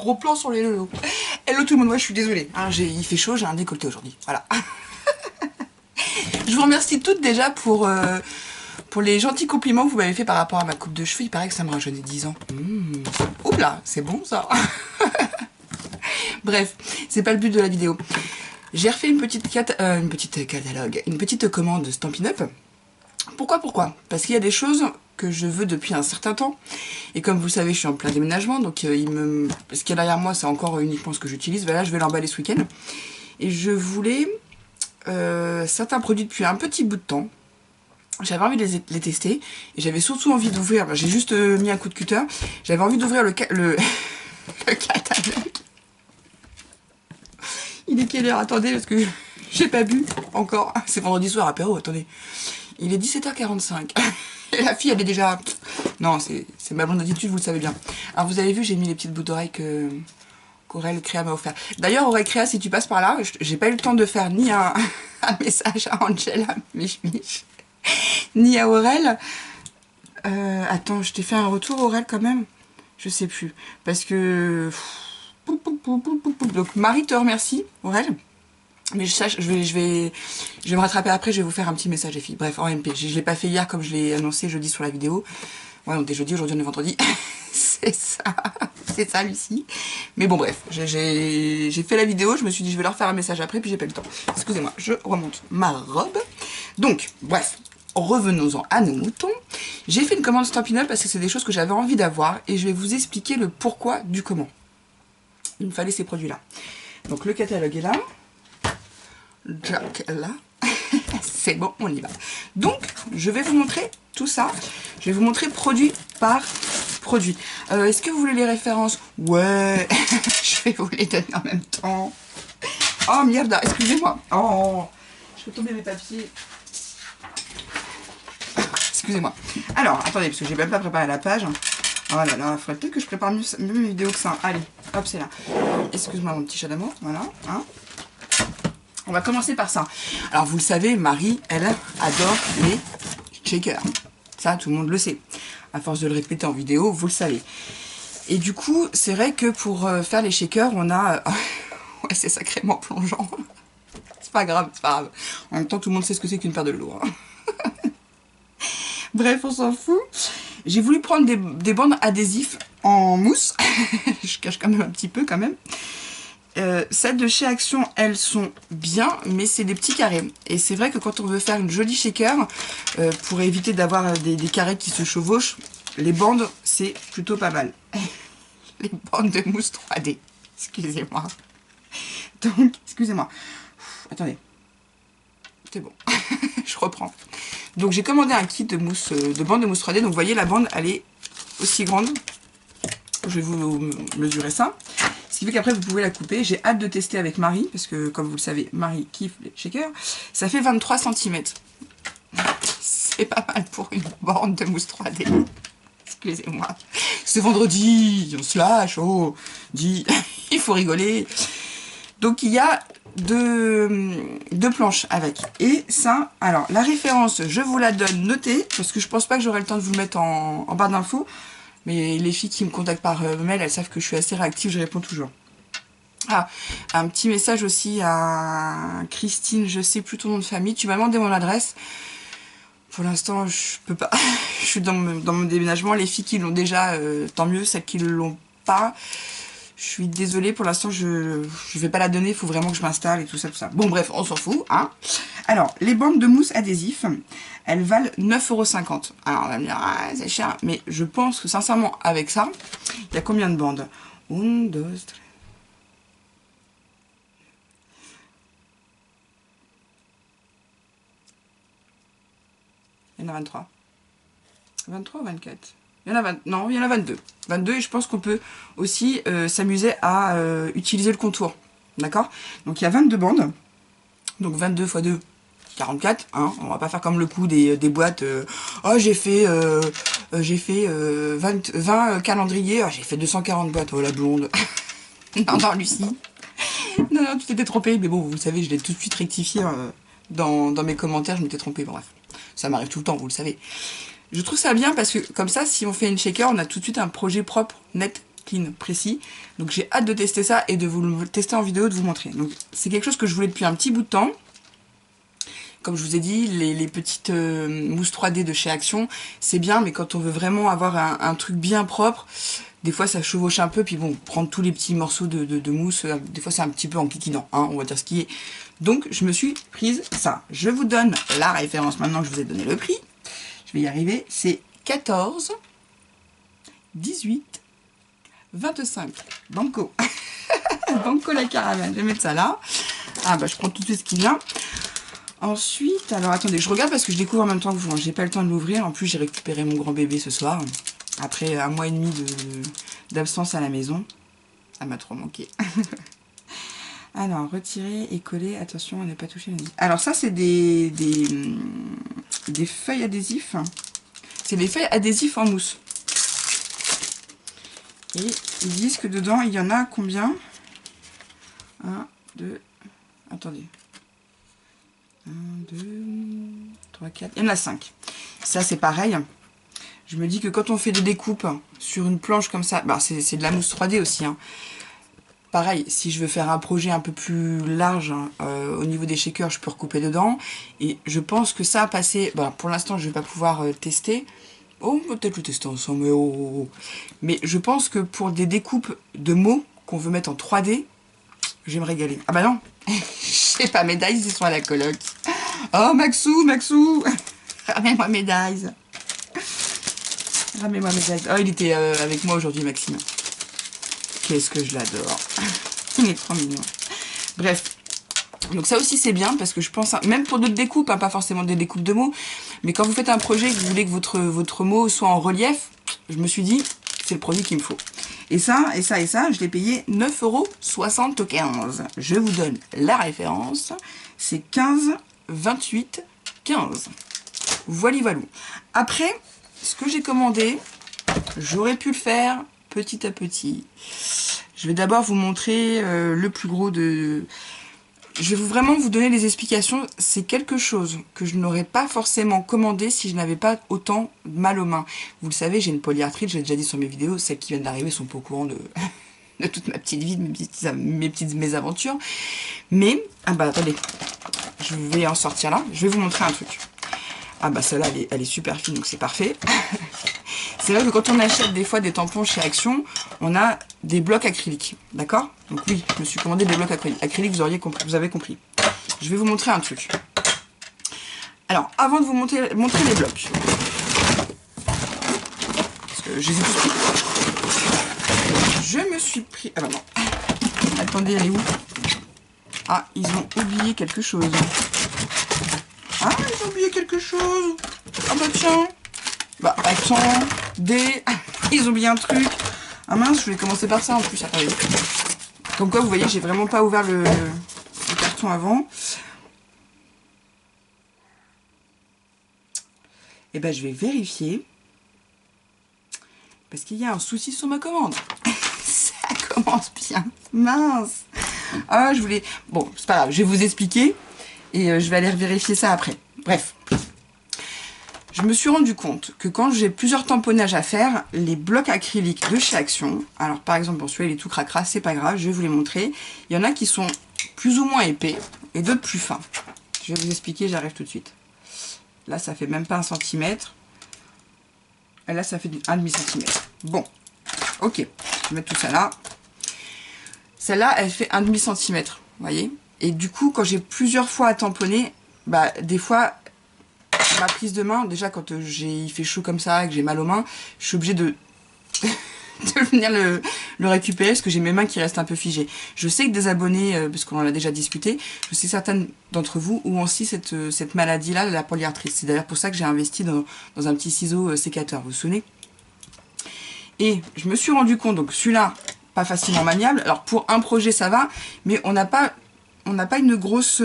Gros plan sur les lolos. Hello tout le monde, moi je suis désolée. Hein, il fait chaud, j'ai un décolleté aujourd'hui. Voilà. Je vous remercie toutes déjà pour les gentils compliments que vous m'avez fait par rapport à ma coupe de cheveux. Il paraît que ça me rajeunit 10 ans. Oula, c'est bon ça. Bref, c'est pas le but de la vidéo. J'ai refait une petite commande Stampin' Up. Pourquoi? Parce qu'il y a des choses que je veux depuis un certain temps. Et comme vous le savez, je suis en plein déménagement. Donc ce qu'il y a derrière moi, c'est encore uniquement ce que j'utilise. Voilà, je vais l'emballer ce week-end. Et je voulais certains produits depuis un petit bout de temps. J'avais envie de les tester. Et j'avais surtout envie d'ouvrir. J'ai juste mis un coup de cutter. J'avais envie d'ouvrir le catalogue. Il est quelle heure? Attendez, parce que j'ai pas bu encore. C'est vendredi soir, apéro, attendez. Il est 17h45. Et la fille, elle est déjà... Non, c'est ma blonde attitude, vous le savez bien. Alors, vous avez vu, j'ai mis les petites boucles d'oreilles qu'Aurel Créa m'a offert. D'ailleurs, Aurel Créa, si tu passes par là, j'ai pas eu le temps de faire ni un message à Angela, Mich, ni à Aurel. Attends, je t'ai fait un retour, Aurel, quand même? Je sais plus. Parce que... Donc, Marie te remercie, Aurel. Mais je vais me rattraper après, je vais vous faire un petit message les filles. Bref, en MP. Je l'ai pas fait hier comme je l'ai annoncé jeudi sur la vidéo. Ouais, on est jeudi, aujourd'hui on est vendredi. C'est ça Lucie. Mais bon bref, j'ai fait la vidéo, je me suis dit je vais leur faire un message après, puis j'ai pas eu le temps. Excusez-moi, je remonte ma robe. Donc, bref, revenons-en à nos moutons. J'ai fait une commande Stampin' Up parce que c'est des choses que j'avais envie d'avoir et je vais vous expliquer le pourquoi du comment. Il me fallait ces produits-là. Donc le catalogue est là. Jack là. C'est bon, on y va. Donc, je vais vous montrer tout ça. Je vais vous montrer produit par produit. Est-ce que vous voulez les références? Ouais. Je vais vous les donner en même temps. Oh merde, excusez-moi. Oh, je peux tomber mes papiers. Excusez-moi. Alors, attendez, parce que j'ai même pas préparé la page. Oh là là, il faudrait peut-être que je prépare mieux mes vidéos que ça. Allez, hop, c'est là. Excuse-moi mon petit chat d'amour. Voilà. Hein. On va commencer par ça. Alors, vous le savez, Marie, elle adore les shakers. Ça, tout le monde le sait. À force de le répéter en vidéo, vous le savez. Et du coup, c'est vrai que pour faire les shakers, on a... ouais, c'est sacrément plongeant. C'est pas grave, c'est pas grave. En même temps, tout le monde sait ce que c'est qu'une paire de lourds. Bref, on s'en fout. J'ai voulu prendre des bandes adhésifs en mousse. Je cache quand même un petit peu, quand même. Celles de chez Action, elles sont bien, mais c'est des petits carrés. Et c'est vrai que quand on veut faire une jolie shaker, pour éviter d'avoir des carrés qui se chevauchent, les bandes, c'est plutôt pas mal. Les bandes de mousse 3D. Excusez-moi. Donc, excusez-moi. Attendez. C'est bon. Je reprends. Donc, j'ai commandé un kit de mousse, de bande de mousse 3D. Donc, vous voyez, la bande, elle est aussi grande. Je vais vous mesurer ça. Ce qui fait qu'après, vous pouvez la couper. J'ai hâte de tester avec Marie, parce que, comme vous le savez, Marie kiffe les shakers. Ça fait 23 cm. C'est pas mal pour une bande de mousse 3D. Excusez-moi. C'est vendredi, on se lâche, oh, dit, il faut rigoler. Donc, il y a deux planches avec. Et ça, alors, la référence, je vous la donne notée, parce que je pense pas que j'aurai le temps de vous le mettre en barre d'infos. Mais les filles qui me contactent par mail, elles savent que je suis assez réactive, je réponds toujours. Ah, un petit message aussi à Christine, je sais plus ton nom de famille. Tu m'as demandé mon adresse. Pour l'instant, je peux pas. Je suis dans mon déménagement. Les filles qui l'ont déjà, tant mieux. Celles qui ne l'ont pas, je suis désolée. Pour l'instant, je vais pas la donner. Il faut vraiment que je m'installe et tout ça, tout ça. Bon, bref, on s'en fout. Hein. Alors, les bandes de mousse adhésif, elles valent 9,50 €. Alors, on va me dire, ah, c'est cher. Mais je pense que, sincèrement, avec ça, il y a combien de bandes? 1, 2, 3. Il y en a 23. 23 ou 24? Il y en a 20, non, il y en a 22. 22 et je pense qu'on peut aussi s'amuser à utiliser le contour. D'accord? Donc il y a 22 bandes. Donc 22 x 2, 44. Hein, on va pas faire comme le coup des boîtes. Oh, j'ai fait 20 calendriers. Oh, j'ai fait 240 boîtes. Oh, la blonde. Non, non, Lucie. Non, non, tu t'étais trompée. Mais bon, vous le savez, je l'ai tout de suite rectifié dans mes commentaires. Je m'étais trompée. Bref, ça m'arrive tout le temps, vous le savez. Je trouve ça bien parce que comme ça, si on fait une shaker, on a tout de suite un projet propre, net, clean, précis. Donc j'ai hâte de tester ça et de vous le tester en vidéo, de vous montrer. Donc c'est quelque chose que je voulais depuis un petit bout de temps. Comme je vous ai dit, les petites mousses 3D de chez Action, c'est bien, mais quand on veut vraiment avoir un truc bien propre, des fois ça chevauche un peu, puis bon, prendre tous les petits morceaux de mousse, des fois c'est un petit peu enquiquinant, hein, on va dire ce qui est. Donc je me suis prise ça. Je vous donne la référence maintenant que je vous ai donné le prix. Je vais y arriver, c'est 14, 18, 25. Banco. Banco la caravane, je vais mettre ça là. Ah bah je prends tout de suite ce qui vient. Ensuite, alors attendez, je regarde parce que je découvre en même temps que vous. J'ai pas le temps de l'ouvrir. En plus, j'ai récupéré mon grand bébé ce soir. Après 1 mois et demi d'absence à la maison. Ça m'a trop manqué. Alors, retirer et coller. Attention à ne pas toucher la vis. Alors ça, c'est des feuilles adhésifs. C'est des feuilles adhésifs en mousse. Et ils disent que dedans, il y en a combien? 1, 2... Attendez. 1, 2, 3, 4... Il y en a 5. Ça, c'est pareil. Je me dis que quand on fait des découpes sur une planche comme ça... Bah, c'est de la mousse 3D aussi. Hein. Pareil, si je veux faire un projet un peu plus large, au niveau des shakers, je peux recouper dedans. Et je pense que ça a passé... Bah, pour l'instant, je ne vais pas pouvoir tester. Oh, on peut peut-être le tester ensemble. Mais, oh. Mais je pense que pour des découpes de mots qu'on veut mettre en 3D, je vais me régaler. Ah bah non, je sais pas, mes dies, ils sont à la coloc. Oh, Maxou, ramène-moi mes dies. Ramène-moi mes dies. Oh, il était avec moi aujourd'hui, Maxime. Qu'est-ce que je l'adore. Il est trop mignon. Bref, donc ça aussi c'est bien parce que je pense, même pour d'autres découpes, hein, pas forcément des découpes de mots, mais quand vous faites un projet et que vous voulez que votre mot soit en relief, je me suis dit, c'est le produit qu'il me faut. Et ça, je l'ai payé 9,75 €. Je vous donne la référence, c'est 15, 28, 15. Voilà. Après, ce que j'ai commandé, j'aurais pu le faire petit à petit. Je vais d'abord vous montrer le plus gros de... Je vais vraiment vous donner les explications. C'est quelque chose que je n'aurais pas forcément commandé si je n'avais pas autant mal aux mains. Vous le savez, j'ai une polyarthrite, j'ai déjà dit sur mes vidéos, celles qui viennent d'arriver sont pas au courant de toute ma petite vie, de mes petites mésaventures. Mais, ah bah attendez, je vais en sortir là, je vais vous montrer un truc. Ah bah celle-là, elle est super fine, donc c'est parfait. C'est vrai que quand on achète des fois des tampons chez Action, on a des blocs acryliques, d'accord? Donc oui, je me suis commandé des blocs acryliques, vous avez compris. Je vais vous montrer un truc. Alors, avant de vous montrer les blocs, parce que je les ai tous pris, je me suis pris... Ah bah non, attendez, elle est où? Ah, ils ont oublié quelque chose. Ah, ils ont oublié quelque chose. Ah bah tiens. Bah attends, ils ont oublié un truc. Ah mince, je voulais commencer par ça en plus. Attendez. Comme quoi, vous voyez, j'ai vraiment pas ouvert le carton avant. Et ben, je vais vérifier. Parce qu'il y a un souci sur ma commande. Ça commence bien. Mince. Ah, je voulais... Bon, c'est pas grave, je vais vous expliquer. Et je vais aller vérifier ça après. Bref. Je me suis rendu compte que quand j'ai plusieurs tamponnages à faire, les blocs acryliques de chez Action, alors par exemple, bon, celui-là il est tout cracra, c'est pas grave, je vais vous les montrer. Il y en a qui sont plus ou moins épais et d'autres plus fins. Je vais vous expliquer, j'arrive tout de suite. Là, ça fait même pas 1 centimètre. Et là, ça fait 1,5 cm. Bon, ok, je vais mettre tout ça là. Celle-là, elle fait 1,5 cm, vous voyez. Et du coup, quand j'ai plusieurs fois à tamponner, bah, des fois... Ma prise de main, déjà quand il fait chaud comme ça, que j'ai mal aux mains, je suis obligée de venir le récupérer parce que j'ai mes mains qui restent un peu figées. Je sais que des abonnés, parce qu'on en a déjà discuté, je sais certaines d'entre vous ont aussi cette maladie-là, la polyarthrite. C'est d'ailleurs pour ça que j'ai investi dans un petit ciseau sécateur, vous vous souvenez? Et je me suis rendu compte, donc celui-là, pas facilement maniable. Alors pour un projet ça va, mais on n'a pas une grosse...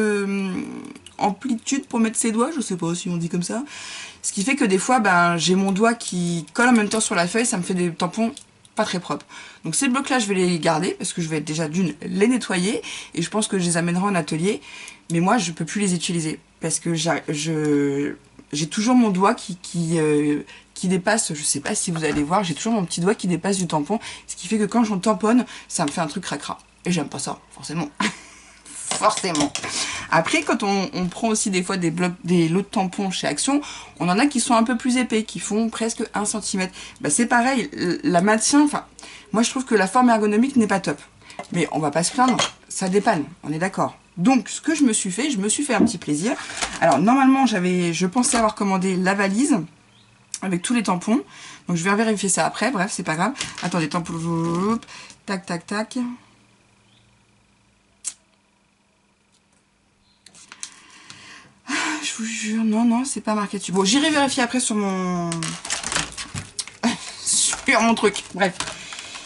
amplitude pour mettre ses doigts, je sais pas si on dit comme ça. Ce qui fait que des fois, ben, j'ai mon doigt qui colle en même temps sur la feuille, ça me fait des tampons pas très propres. Donc ces blocs-là, je vais les garder parce que je vais déjà les nettoyer et je pense que je les amènerai en atelier. Mais moi, je peux plus les utiliser parce que j'ai toujours mon doigt qui qui dépasse, je sais pas si vous allez voir, j'ai toujours mon petit doigt qui dépasse du tampon, ce qui fait que quand j'en tamponne, ça me fait un truc cracra. Et j'aime pas ça, forcément. Forcément. Après, quand on prend aussi des fois des lots de tampons chez Action, on en a qui sont un peu plus épais, qui font presque 1 cm. Bah, c'est pareil, la maintien, enfin, moi je trouve que la forme ergonomique n'est pas top. Mais on va pas se plaindre, ça dépanne, on est d'accord. Donc, ce que je me suis fait un petit plaisir. Alors, normalement, je pensais avoir commandé la valise avec tous les tampons. Donc, je vais vérifier ça après, bref, c'est pas grave. Attendez, tampon, tac, tac, tac. Je vous jure, non, c'est pas marqué dessus. Bon, j'irai vérifier après sur mon... sur mon truc. Bref.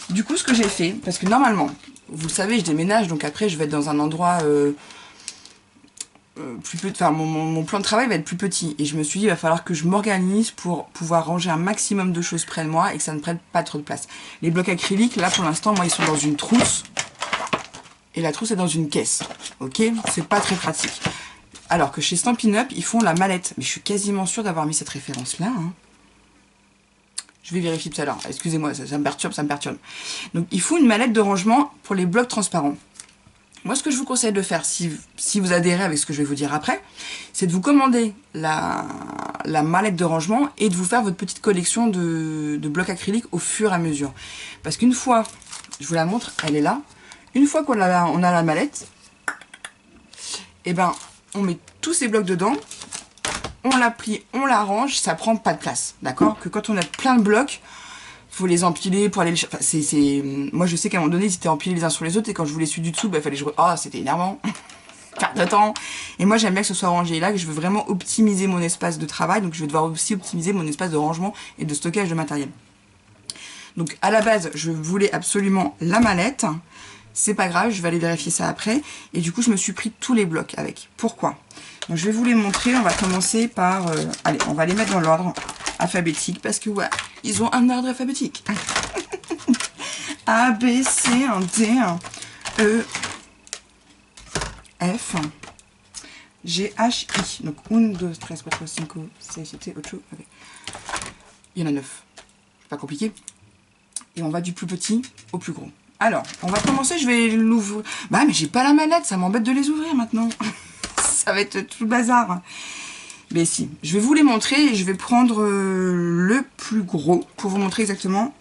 Du coup, ce que j'ai fait, parce que normalement, vous le savez, je déménage, donc après, je vais être dans un endroit plus petit. Enfin, mon plan de travail va être plus petit. Et je me suis dit, il va falloir que je m'organise pour pouvoir ranger un maximum de choses près de moi et que ça ne prenne pas trop de place. Les blocs acryliques, là, pour l'instant, moi, ils sont dans une trousse. Et la trousse est dans une caisse. Ok? C'est pas très pratique. Alors que chez Stampin' Up, ils font la mallette. Mais je suis quasiment sûre d'avoir mis cette référence-là. Hein. Je vais vérifier tout à l'heure. Excusez-moi, ça me perturbe, ça me perturbe. Donc, il faut une mallette de rangement pour les blocs transparents. Moi, ce que je vous conseille de faire, si vous adhérez avec ce que je vais vous dire après, c'est de vous commander la mallette de rangement et de vous faire votre petite collection de blocs acryliques au fur et à mesure. Parce qu'une fois, je vous la montre, elle est là. Une fois qu'on a la mallette, et ben, on met tous ces blocs dedans, on la plie, on la range, ça prend pas de place, d'accord? Que quand on a plein de blocs, faut les empiler pour aller les chercher. Enfin, moi, je sais qu'à un moment donné, ils étaient empilés les uns sur les autres, et quand je voulais celui du dessous, bah, fallait que je... Ah, c'était énervant. Perte de temps. Et moi, j'aime bien que ce soit rangé. Et là, que je veux vraiment optimiser mon espace de travail, donc je vais devoir aussi optimiser mon espace de rangement et de stockage de matériel. Donc, à la base, je voulais absolument la mallette. C'est pas grave, je vais aller vérifier ça après. Et du coup, je me suis pris tous les blocs avec. Pourquoi? Donc, je vais vous les montrer. On va commencer par... allez, on va les mettre dans l'ordre alphabétique. Parce que, ouais, ils ont un ordre alphabétique. A, B, C, D, E, F, G, H, I. Donc, 1, 2, 3, 4, 5, 6, 7, 8, okay. Il y en a 9. C'est pas compliqué. Et on va du plus petit au plus gros. Alors, on va commencer, je vais l'ouvrir. Bah, mais j'ai pas la mallette, ça m'embête de les ouvrir maintenant. Ça va être tout le bazar. Mais si, je vais vous les montrer et je vais prendre le plus gros pour vous montrer exactement.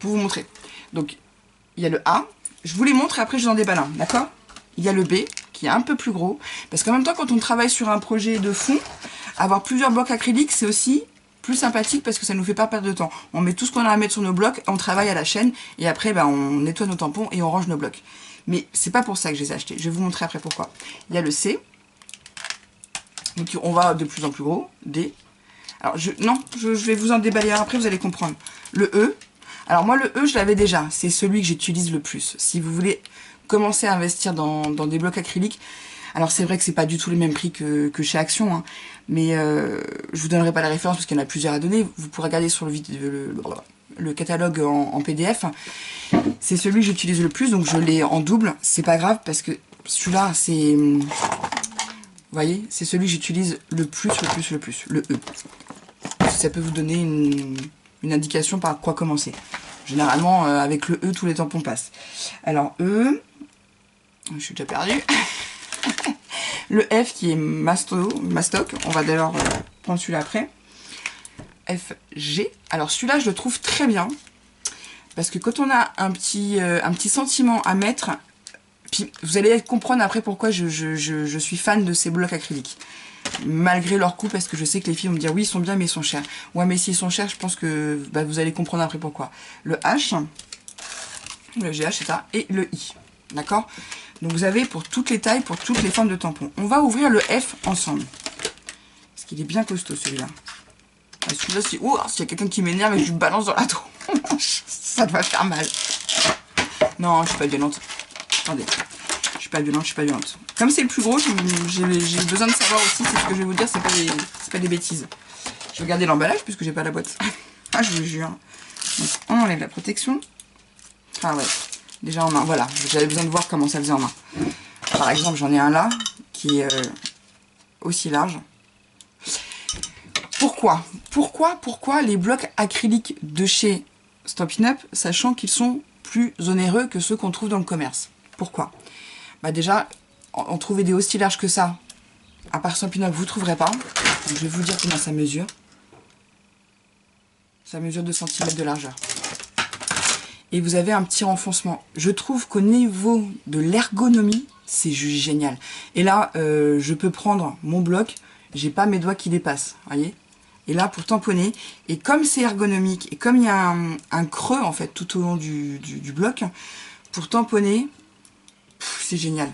Pour vous montrer. Donc, il y a le A. Je vous les montre et après je vous en déballe un, d'accord? Il y a le B qui est un peu plus gros. Parce qu'en même temps, quand on travaille sur un projet de fond, avoir plusieurs blocs acryliques, c'est aussi... plus sympathique parce que ça nous fait pas perdre de temps. On met tout ce qu'on a à mettre sur nos blocs, on travaille à la chaîne et après ben, on nettoie nos tampons et on range nos blocs. Mais c'est pas pour ça que je les ai achetés. Je vais vous montrer après pourquoi. Il y a le C. Donc on va de plus en plus gros. D. Alors je vais vous en déballer après, vous allez comprendre. Le E. Alors moi le E je l'avais déjà. C'est celui que j'utilise le plus. Si vous voulez commencer à investir dans des blocs acryliques, alors c'est vrai que c'est pas du tout les mêmes prix que chez Action, hein, mais je vous donnerai pas la référence parce qu'il y en a plusieurs à donner. Vous pourrez regarder sur le catalogue en PDF. C'est celui que j'utilise le plus, donc je l'ai en double. C'est pas grave parce que celui-là, c'est... Vous voyez, c'est celui que j'utilise le plus, le E. Ça peut vous donner une indication par quoi commencer. Généralement, avec le E, tous les tampons passent. Alors, E... Je suis déjà perdue. Le F qui est Mastoc, on va d'ailleurs prendre celui-là après. FG, alors celui-là je le trouve très bien, parce que quand on a un petit sentiment à mettre, puis vous allez comprendre après pourquoi je suis fan de ces blocs acryliques. Malgré leur coût, parce que je sais que les filles vont me dire oui ils sont bien mais ils sont chers. Ouais mais s'ils sont chers, je pense que bah, vous allez comprendre après pourquoi. Le H, le GH c'est ça, et le I, d'accord? Donc vous avez pour toutes les tailles, pour toutes les formes de tampons. On va ouvrir le F ensemble. Parce qu'il est bien costaud celui-là. Celui-là, s'il y a quelqu'un qui m'énerve et que je lui balance dans la tronche, ça doit faire mal. Non, je suis pas violente. Attendez. Je suis pas violente. Comme c'est le plus gros, j'ai besoin de savoir aussi, c'est ce que je vais vous dire, c'est pas des bêtises. Je vais garder l'emballage puisque j'ai pas la boîte. Ah, je vous jure. Donc, on enlève la protection. Ah ouais. Déjà en main, voilà, j'avais besoin de voir comment ça faisait en main. Par exemple, j'en ai un là, qui est aussi large. Pourquoi les blocs acryliques de chez Stampin' Up, sachant qu'ils sont plus onéreux que ceux qu'on trouve dans le commerce? Pourquoi? Bah déjà, en trouver des aussi larges que ça, à part Stampin' Up, vous ne trouverez pas. Donc, je vais vous dire combien ça mesure. Ça mesure 2 cm de largeur. Et vous avez un petit renfoncement. Je trouve qu'au niveau de l'ergonomie, c'est juste génial. Et là, je peux prendre mon bloc, j'ai pas mes doigts qui dépassent, voyez. Et là, pour tamponner, et comme c'est ergonomique, et comme il y a un creux, en fait, tout au long du bloc, pour tamponner, c'est génial.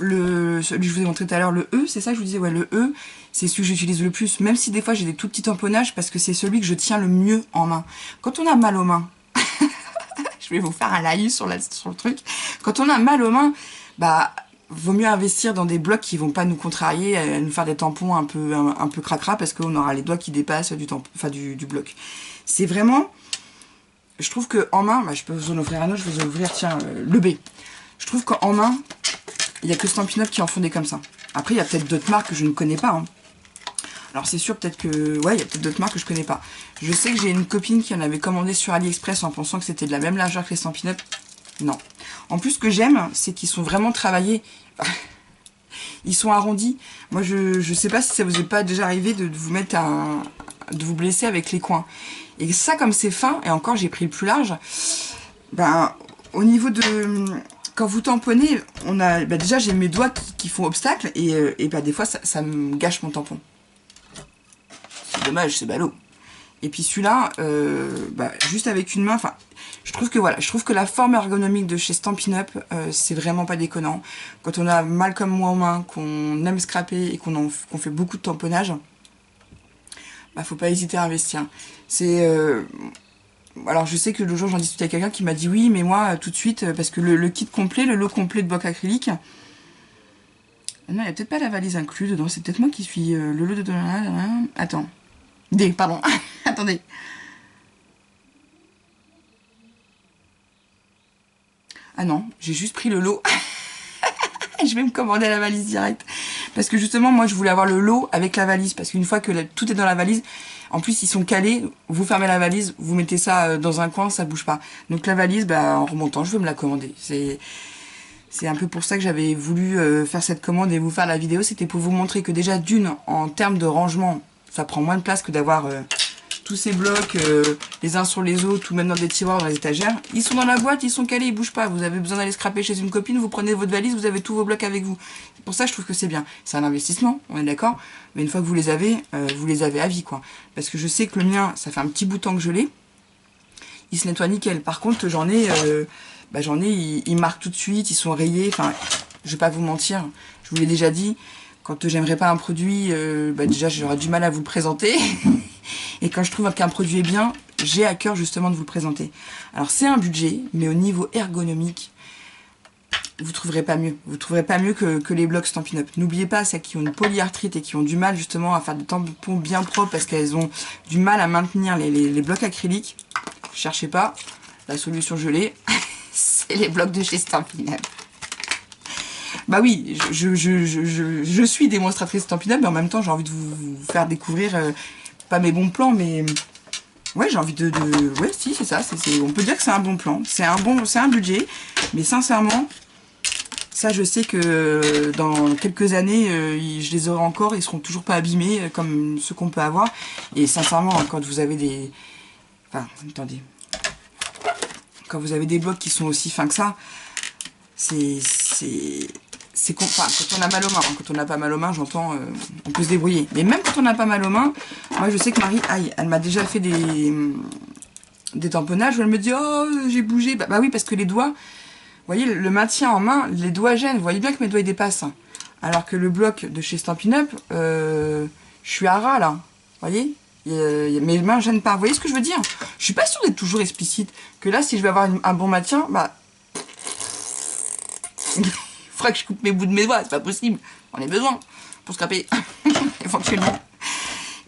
Celui que je vous ai montré tout à l'heure, le E, c'est ça que je vous disais, ouais, le E, c'est celui que j'utilise le plus, même si des fois j'ai des tout petits tamponnages, parce que c'est celui que je tiens le mieux en main. Quand on a mal aux mains, je vais vous faire un live sur le truc, quand on a mal aux mains, bah, vaut mieux investir dans des blocs qui vont pas nous contrarier, nous faire des tampons un peu cracra, parce qu'on aura les doigts qui dépassent du bloc. C'est vraiment, je trouve que en main, bah, je peux vous en offrir un autre, je vais vous ouvrir, tiens, le B. Je trouve qu'en main, il n'y a que Stampin' Up qui en font des comme ça. Après, il y a peut-être d'autres marques que je ne connais pas. Hein. Alors c'est sûr, peut-être que... Ouais, il y a peut-être d'autres marques que je connais pas. Je sais que j'ai une copine qui en avait commandé sur AliExpress en pensant que c'était de la même largeur que les Stampin' Up. Non. En plus, ce que j'aime, c'est qu'ils sont vraiment travaillés. Ils sont arrondis. Moi, je sais pas si ça vous est pas déjà arrivé de vous mettre de vous blesser avec les coins. Et ça, comme c'est fin, et encore, j'ai pris le plus large, ben, au niveau de... Quand vous tamponnez, on a, bah déjà j'ai mes doigts qui font obstacle et bah des fois ça me gâche mon tampon. C'est dommage, c'est ballot. Et puis celui-là, bah, juste avec une main, enfin, je trouve que la forme ergonomique de chez Stampin' Up, c'est vraiment pas déconnant. Quand on a mal comme moi aux mains, qu'on aime scraper et qu'on fait beaucoup de tamponnage, bah faut pas hésiter à investir. C'est alors je sais que le jour j'en discutais avec quelqu'un qui m'a dit oui mais moi tout de suite parce que le kit complet, le lot complet de blocs acryliques, non il n'y a peut-être pas la valise incluse dedans, c'est peut-être moi qui suis le lot de... Attends, pardon, attendez. Ah non, j'ai juste pris le lot. Je vais me commander la valise directe. Parce que justement, moi, je voulais avoir le lot avec la valise. Parce qu'une fois que tout est dans la valise, en plus, ils sont calés. Vous fermez la valise, vous mettez ça dans un coin, ça bouge pas. Donc la valise, bah, en remontant, je veux me la commander. C'est un peu pour ça que j'avais voulu faire cette commande et vous faire la vidéo. C'était pour vous montrer que déjà, d'une, en termes de rangement, ça prend moins de place que d'avoir... tous ces blocs, les uns sur les autres, ou même dans des tiroirs, dans les étagères, ils sont dans la boîte, ils sont calés, ils bougent pas. Vous avez besoin d'aller scraper chez une copine, vous prenez votre valise, vous avez tous vos blocs avec vous. C'est pour ça que je trouve que c'est bien. C'est un investissement, on est d'accord, mais une fois que vous les avez à vie, quoi. Parce que je sais que le mien, ça fait un petit bout de temps que je l'ai, il se nettoie nickel. Par contre, j'en ai, ils marquent tout de suite, ils sont rayés, enfin, je vais pas vous mentir, je vous l'ai déjà dit, quand j'aimerais pas un produit, déjà j'aurais du mal à vous le présenter. Et quand je trouve qu'un produit est bien, j'ai à cœur justement de vous le présenter. Alors c'est un budget, mais au niveau ergonomique, vous trouverez pas mieux. Vous trouverez pas mieux que les blocs Stampin' Up. N'oubliez pas, celles qui ont une polyarthrite et qui ont du mal justement à faire des tampons bien propres parce qu'elles ont du mal à maintenir les blocs acryliques. Cherchez pas, la solution je l'ai, c'est les blocs de chez Stampin' Up. Bah oui, je suis démonstratrice Stampin' Up, mais en même temps j'ai envie de vous faire découvrir... pas mes bons plans, mais ouais, j'ai envie ouais, si, c'est ça. On peut dire que c'est un bon plan. C'est un budget. Mais sincèrement, ça, je sais que dans quelques années, je les aurai encore. Ils seront toujours pas abîmés comme ceux qu'on peut avoir. Et sincèrement, quand vous avez des... Enfin, attendez. Quand vous avez des blocs qui sont aussi fins que ça, enfin, quand on a mal aux mains, hein. Quand on n'a pas mal aux mains, j'entends, on peut se débrouiller. Mais même quand on n'a pas mal aux mains, moi je sais que Marie, aïe, elle m'a déjà fait des tamponnages où elle me dit, oh, j'ai bougé. Bah oui, parce que les doigts, vous voyez, le maintien en main, les doigts gênent. Vous voyez bien que mes doigts ils dépassent. Alors que le bloc de chez Stampin' Up, je suis à ras là. Vous voyez, mes mains gênent pas. Vous voyez ce que je veux dire? Je suis pas sûre d'être toujours explicite. Que là, si je veux avoir un bon maintien, bah... Il faudra que je coupe mes bouts de mes doigts, c'est pas possible. On a besoin pour scraper, éventuellement.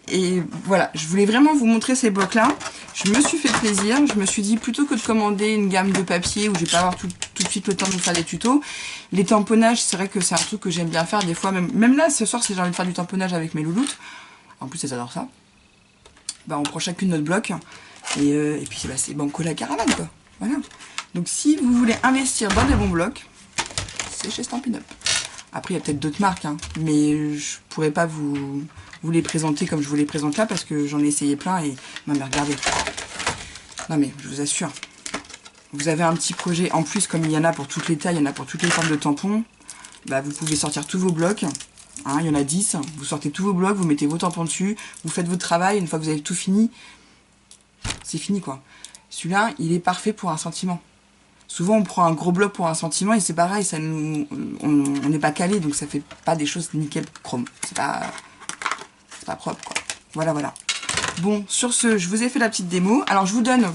Et voilà, je voulais vraiment vous montrer ces blocs-là. Je me suis fait plaisir. Je me suis dit, plutôt que de commander une gamme de papier où je vais pas avoir tout de suite le temps de vous faire des tutos, les tamponnages, c'est vrai que c'est un truc que j'aime bien faire des fois. Même là, ce soir, si j'ai envie de faire du tamponnage avec mes louloutes, en plus, elles adorent ça. bah, on prend chacune notre bloc. Et puis bah, c'est banco la caravane, quoi. Voilà. Donc si vous voulez investir dans des bons blocs, c'est chez Stampin' Up. Après, il y a peut-être d'autres marques, hein, mais je pourrais pas vous les présenter comme je vous les présente là, parce que j'en ai essayé plein et... Non mais regardez. Non mais, je vous assure. Vous avez un petit projet, en plus, comme il y en a pour toutes les tailles, il y en a pour toutes les formes de tampons, bah, vous pouvez sortir tous vos blocs. Hein, il y en a 10. Vous sortez tous vos blocs, vous mettez vos tampons dessus, vous faites votre travail. Une fois que vous avez tout fini, c'est fini, quoi. Celui-là, il est parfait pour un sentiment. Souvent, on prend un gros bloc pour un sentiment et c'est pareil, ça nous, on n'est pas calé, donc ça fait pas des choses nickel chrome. C'est pas propre, quoi. Voilà, voilà. Bon, sur ce, je vous ai fait la petite démo. Alors, je vous donne,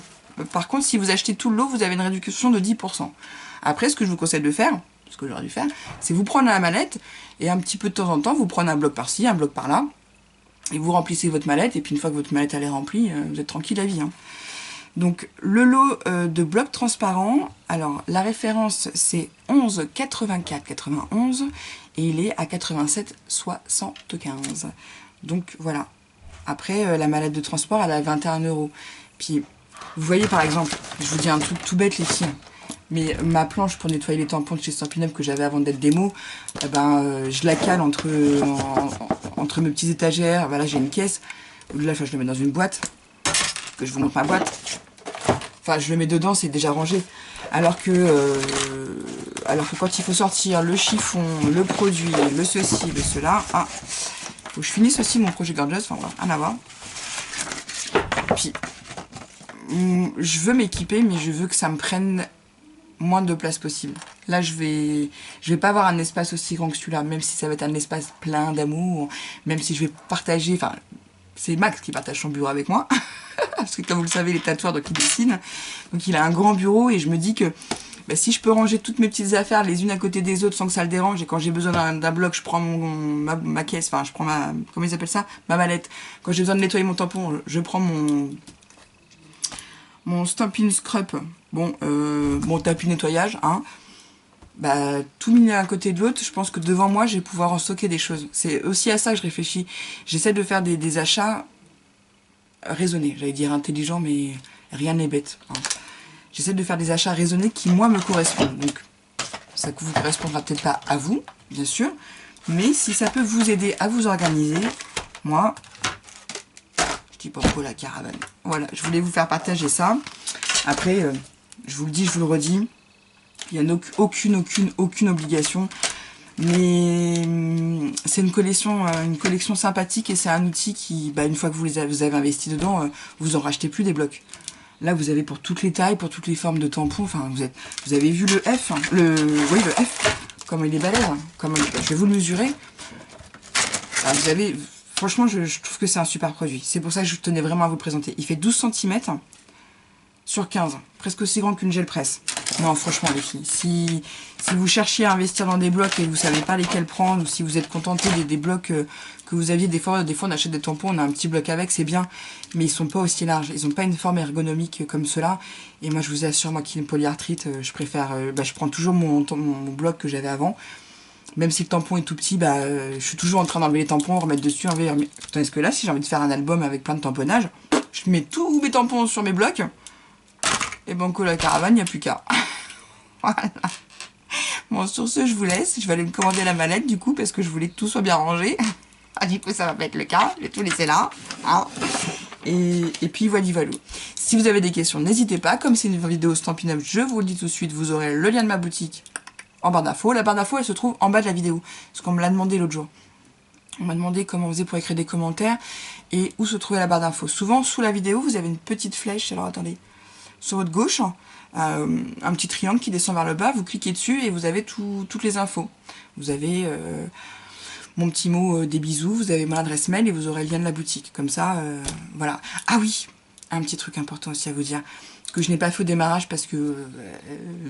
par contre, si vous achetez tout le lot, vous avez une réduction de 10%. Après, ce que je vous conseille de faire, ce que j'aurais dû faire, c'est vous prendre la mallette et un petit peu de temps en temps, vous prenez un bloc par-ci, un bloc par-là, et vous remplissez votre mallette, et puis une fois que votre mallette elle est remplie, vous êtes tranquille à vie, hein. Donc le lot de blocs transparents, alors la référence c'est 11,84,91 et il est à 87,75. Donc voilà. Après la mallette de transport elle est à 21 €. Puis vous voyez par exemple, je vous dis un truc tout bête les filles, mais ma planche pour nettoyer les tampons de chez Stampin' Up que j'avais avant d'être démo, eh ben, je la cale entre mes petites étagères. Voilà, j'ai une caisse. Là, je le mets dans une boîte. Que je vous montre ma boîte. Enfin, je le mets dedans, c'est déjà rangé. Alors que quand il faut sortir le chiffon, le produit, le ceci, le cela, ah, faut que je finisse aussi mon projet Gorgeous. Enfin, voilà, rien à voir. Puis, je veux m'équiper, mais je veux que ça me prenne moins de place possible. Là, je vais pas avoir un espace aussi grand que celui-là, même si ça va être un espace plein d'amour, même si je vais partager, enfin, c'est Max qui partage son bureau avec moi, parce que comme vous le savez, il est tatoueur, donc il dessine, donc il a un grand bureau, et je me dis que bah, si je peux ranger toutes mes petites affaires les unes à côté des autres sans que ça le dérange, et quand j'ai besoin d'un bloc, je prends ma caisse, enfin, je prends comment ils appellent ça, ma mallette. Quand j'ai besoin de nettoyer mon tampon, je prends mon Stampin' Scrub, mon tapis nettoyage, hein. Bah, tout mis à côté de l'autre, je pense que devant moi, je vais pouvoir en stocker des choses. C'est aussi à ça que je réfléchis. J'essaie de faire des achats raisonnés. J'allais dire intelligents, mais rien n'est bête, hein. J'essaie de faire des achats raisonnés qui, moi, me correspondent. Donc, ça vous correspondra peut-être pas à vous, bien sûr, mais si ça peut vous aider à vous organiser, moi, je dis pourquoi la caravane. Voilà, je voulais vous faire partager ça. Après, je vous le dis, je vous le redis, il n'y a aucune obligation. Mais c'est une collection sympathique et c'est un outil qui, bah, une fois que vous avez investi dedans, vous en rachetez plus des blocs. Là, vous avez pour toutes les tailles, pour toutes les formes de tampons. Enfin, vous avez vu le F, hein, le F, comme il est balèze. Hein, je vais vous le mesurer. Alors, vous avez, franchement, je trouve que c'est un super produit. C'est pour ça que je tenais vraiment à vous le présenter. Il fait 12 cm sur 15, presque aussi grand qu'une gel presse. Non, franchement, les filles, si vous cherchiez à investir dans des blocs et vous savez pas lesquels prendre, ou si vous êtes contenté des blocs que vous aviez, des fois on achète des tampons, on a un petit bloc avec, c'est bien, mais ils sont pas aussi larges, ils ont pas une forme ergonomique comme ceux-là. Et moi, je vous assure, moi qui ai une polyarthrite, je préfère, je prends toujours mon bloc que j'avais avant. Même si le tampon est tout petit, je suis toujours en train d'enlever les tampons, remettre dessus, enlever. Tandis que là, si j'ai envie de faire un album avec plein de tamponnage, je mets tous mes tampons sur mes blocs. Et banco la caravane, il n'y a plus qu'à. Voilà. Bon, sur ce, je vous laisse. Je vais aller me commander la mallette, du coup, parce que je voulais que tout soit bien rangé. Ah, du coup, ça va pas être le cas. Je vais tout laisser là. Hein. Et puis, voilà. Si vous avez des questions, n'hésitez pas. Comme c'est une vidéo Stampin' Up, je vous le dis tout de suite, vous aurez le lien de ma boutique en barre d'infos. La barre d'infos, elle se trouve en bas de la vidéo. Parce qu'on me l'a demandé l'autre jour. On m'a demandé comment on faisait pour écrire des commentaires et où se trouvait la barre d'infos. Souvent, sous la vidéo, vous avez une petite flèche. Alors, attendez. Sur votre gauche, un petit triangle qui descend vers le bas, vous cliquez dessus et vous avez toutes les infos. Vous avez mon petit mot des bisous, vous avez mon adresse mail et vous aurez le lien de la boutique. Comme ça, voilà. Ah oui, un petit truc important aussi à vous dire, que je n'ai pas fait au démarrage parce que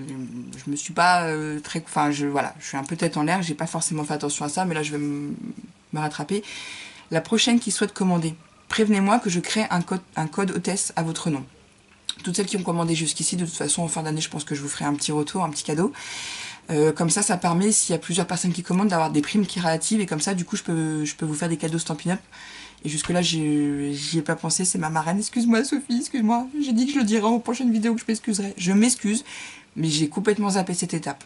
je me suis pas très... Enfin, voilà, je suis un peu tête en l'air, j'ai pas forcément fait attention à ça, mais là je vais me rattraper. La prochaine qui souhaite commander, prévenez-moi que je crée un code hôtesse à votre nom. Toutes celles qui ont commandé jusqu'ici, de toute façon, en fin d'année, je pense que je vous ferai un petit retour, un petit cadeau. Comme ça permet, s'il y a plusieurs personnes qui commandent, d'avoir des primes qui réactivent. Et comme ça, du coup, je peux vous faire des cadeaux Stampin' Up. Et jusque-là, j'y ai pas pensé. C'est ma marraine. Excuse-moi, Sophie, excuse-moi. J'ai dit que je le dirai en prochaine vidéo, que je m'excuserai. Je m'excuse, mais j'ai complètement zappé cette étape.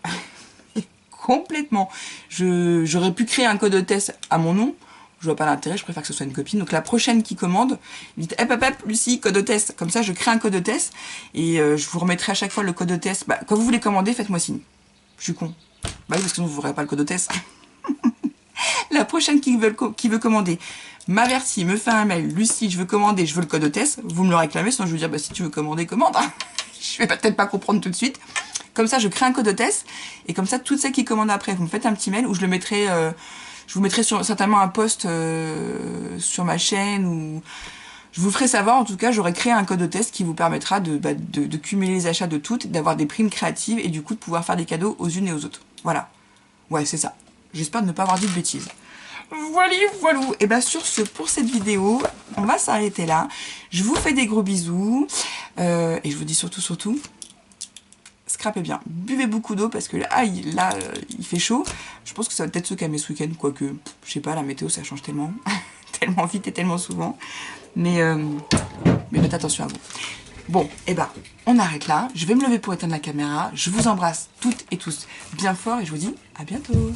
Complètement. J'aurais pu créer un code de test à mon nom. Je vois pas l'intérêt, je préfère que ce soit une copine. Donc la prochaine qui commande, dites hop hop hop, Lucie, code de test. Comme ça, je crée un code de test et je vous remettrai à chaque fois le code de test. Bah, quand vous voulez commander, faites-moi signe. Je suis con. Bah oui, parce que sinon vous n'aurez pas le code de test. La prochaine qui veut commander m'avertit, me fait un mail. Lucie, je veux commander, je veux le code de test. Vous me le réclamez, sinon je vais dire, bah si tu veux commander, commande. Je vais peut-être pas comprendre tout de suite. Comme ça, je crée un code de test. Et comme ça, toutes celles qui commandent après, vous me faites un petit mail où je le mettrai... je vous mettrai certainement un post sur ma chaîne ou je vous ferai savoir. En tout cas, j'aurai créé un code de test qui vous permettra de cumuler les achats de toutes, d'avoir des primes créatives et du coup de pouvoir faire des cadeaux aux unes et aux autres. Voilà. Ouais, c'est ça. J'espère ne pas avoir dit de bêtises. Voilà, voilà. Et bien sur ce, pour cette vidéo, on va s'arrêter là. Je vous fais des gros bisous. Et je vous dis surtout, scrapez bien. Buvez beaucoup d'eau parce que là, il fait chaud. Je pense que ça va peut-être se calmer ce week-end, quoique, je sais pas, la météo, ça change tellement. Tellement vite et tellement souvent. Mais faites attention à vous. Bon, et ben, on arrête là. Je vais me lever pour éteindre la caméra. Je vous embrasse toutes et tous bien fort et je vous dis à bientôt.